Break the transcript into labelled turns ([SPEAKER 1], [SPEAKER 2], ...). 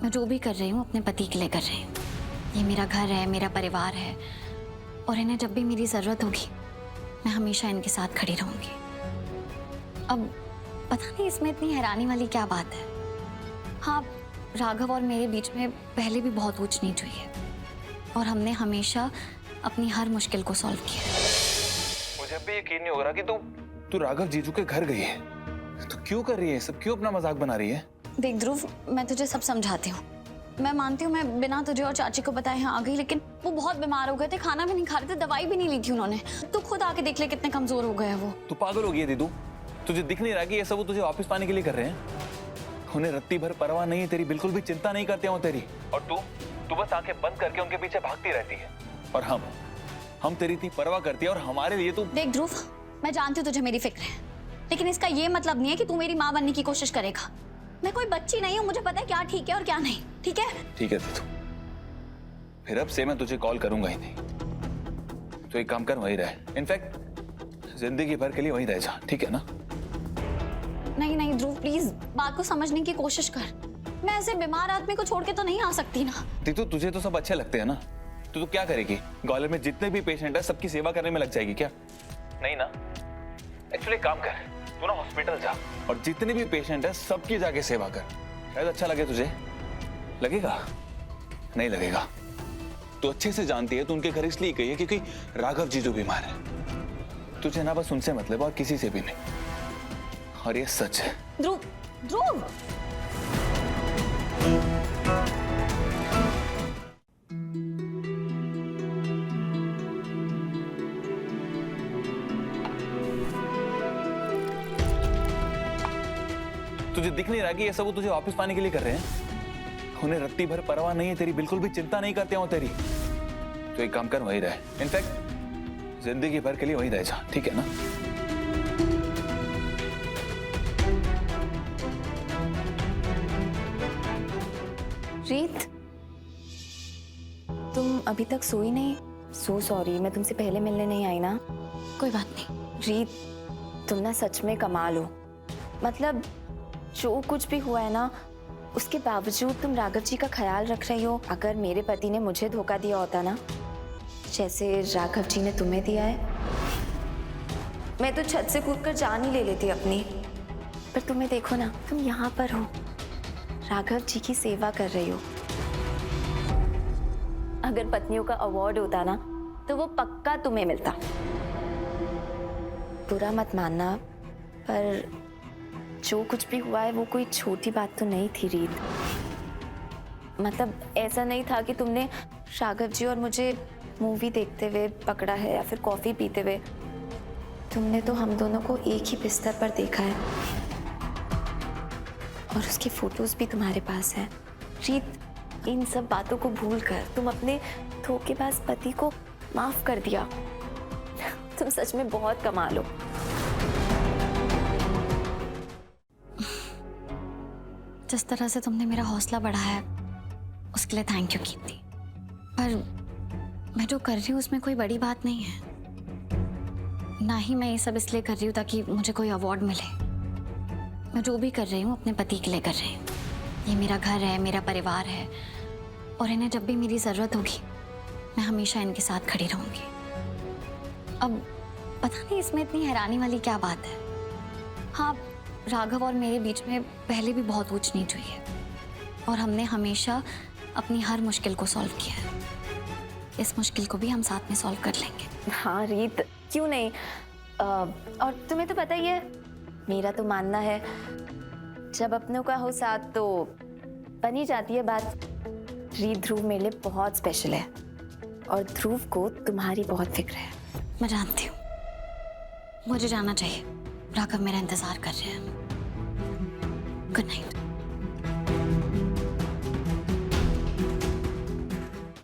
[SPEAKER 1] मैं जो भी कर रही हूँ अपने पति के लिए कर रही हूँ। ये मेरा घर है, मेरा परिवार है, और इन्हें जब भी मेरी जरूरत होगी मैं हमेशा इनके साथ खड़ी रहूंगी। अब पता नहीं इसमें इतनी हैरानी वाली क्या बात है। हाँ, राघव और मेरे बीच में पहले भी बहुत ऊंच नीच हुई है और हमने हमेशा अपनी हर मुश्किल को सॉल्व किया है।
[SPEAKER 2] मुझे अब भी यकीन नहीं हो रहा कि तू राघव जीजू के घर गई है। तू क्यों कर रही है सब? क्यों अपना मजाक बना रही है?
[SPEAKER 1] देख ध्रुव, मैं तुझे सब समझाती हूँ। मैं मानती हूँ मैं बिना तुझे और चाची को बताए यहाँ आ गई, लेकिन वो बहुत बीमार हो गए थे, खाना भी नहीं खा रहे थे, दवाई भी नहीं ली थी उन्होंने। तू खुद आके देख ले कितने कमजोर हो गए हैं वो।
[SPEAKER 2] तू पागल हो गई है दीदू। तुझे दिख नहीं रहा कि ये सब वो तुझे वापस पाने के लिए कर रहे हैं? उन्हें रत्ती भर परवाह नहीं है तेरी, बिल्कुल भी चिंता नहीं करते हो तेरी। और तू बस आंखें बंद करके उनके पीछे भागती रहती है। और हम तेरी इतनी परवाह करती है और हमारे लिए तू।
[SPEAKER 1] देख ध्रुव, मैं जानती हूँ तुझे मेरी फिक्र है, लेकिन इसका ये मतलब नहीं है कि तू मेरी माँ बनने की कोशिश करेगा। मैं कोई बच्ची नहीं हूँ, मुझे पता है क्या ठीक है और क्या नहीं। ठीक है?
[SPEAKER 2] ठीक है दीदू, फिर अब से मैं तुझे कॉल करूंगा ही नहीं। तो एक काम कर, वहीं रह। इनफैक्ट जिंदगी भर के लिए वहीं रह जा, ठीक है ना?
[SPEAKER 1] नहीं नहीं ध्रुव, प्लीज बात को समझने की कोशिश कर। मैं ऐसे बीमार आदमी को छोड़ के तो नहीं आ सकती ना।
[SPEAKER 2] दीदू, तुझे तो सब अच्छे लगते हैं ना? तो क्या करेगी? ग्वालियर में जितने भी पेशेंट है सबकी सेवा करने में लग जाएगी क्या? नहीं ना। एक्चुअली काम कर, तू ना हॉस्पिटल जा और जितने भी पेशेंट है सबकी जाके सेवा कर। शायद अच्छा लगे तुझे। लगेगा? नहीं लगेगा। तू अच्छे से जानती है, तू उनके घर इसलिए गई है क्योंकि राघव जी जो बीमार है। तुझे ना बस उनसे मतलब और किसी से भी नहीं। और ये सच है।
[SPEAKER 1] ध्रुव, ध्रुव!
[SPEAKER 2] तुझे दिख नहीं रहा कि ये सब वो तुझे वापस पाने के लिए कर रहे हैं? उन्हें रत्ती भर परवाह नहीं है तेरी, बिल्कुल भी चिंता नहीं करते हो तेरी। तो एक काम कर, वहीं रह। इनफैक्ट जिंदगी भर के लिए वहीं रह जा, ठीक है ना?
[SPEAKER 3] रीत, तुम अभी तक सोई नहीं? सो सॉरी, मैं तुमसे पहले मिलने नहीं आई ना।
[SPEAKER 1] कोई बात नहीं।
[SPEAKER 3] रीत, तुम ना सच में कमाल हो। मतलब जो कुछ भी हुआ है ना, उसके बावजूद तुम राघव जी का ख्याल रख रही हो। अगर मेरे पति ने मुझे धोखा दिया होता ना, जैसे राघव जी ने तुम्हें दिया है, मैं तो छत से कूदकर जान ही ले लेती अपनी। पर तुम्हें देखो ना, तुम यहाँ पर हो, राघव जी की सेवा कर रही हो। अगर पत्नियों का अवार्ड होता ना, तो वो पक्का तुम्हें मिलता। बुरा मत मानना, पर जो कुछ भी हुआ है वो कोई छोटी बात तो नहीं थी रीत। मतलब ऐसा नहीं था कि तुमने राघव जी और मुझे मूवी देखते हुए पकड़ा है या फिर कॉफी पीते हुए। तुमने तो हम दोनों को एक ही बिस्तर पर देखा है और उसकी फोटोज भी तुम्हारे पास है। रीत, इन सब बातों को भूल कर तुम अपने धोखेबाज पति को माफ कर दिया। तुम सच में बहुत कमाल हो।
[SPEAKER 1] जिस तरह से तुमने मेरा हौसला बढ़ाया उसके लिए थैंक यू कीर्ति। पर मैं जो कर रही हूँ उसमें कोई बड़ी बात नहीं है। ना ही मैं ये सब इसलिए कर रही हूँ ताकि मुझे कोई अवार्ड मिले। मैं जो भी कर रही हूँ अपने पति के लिए कर रही हूँ। ये मेरा घर है, मेरा परिवार है, और इन्हें जब भी मेरी जरूरत होगी मैं हमेशा इनके साथ खड़ी रहूंगी। अब पता नहीं इसमें इतनी हैरानी वाली क्या बात है। हाँ, राघव और मेरे बीच में पहले भी बहुत ऊंच नीच हुई है और हमने हमेशा अपनी हर मुश्किल को सॉल्व किया है। इस मुश्किल को भी हम साथ में सॉल्व कर लेंगे।
[SPEAKER 3] हाँ रीत, क्यों नहीं। और तुम्हें तो पता ही है, मेरा तो मानना है जब अपनों का हो साथ तो बनी जाती है बात। रीत, ध्रुव मेरे लिए बहुत स्पेशल है और ध्रुव को तुम्हारी बहुत फिक्र है।
[SPEAKER 1] मैं जानती हूँ, मुझे जाना चाहिए। राघव मेरा इंतजार कर रहे हैं। Good night.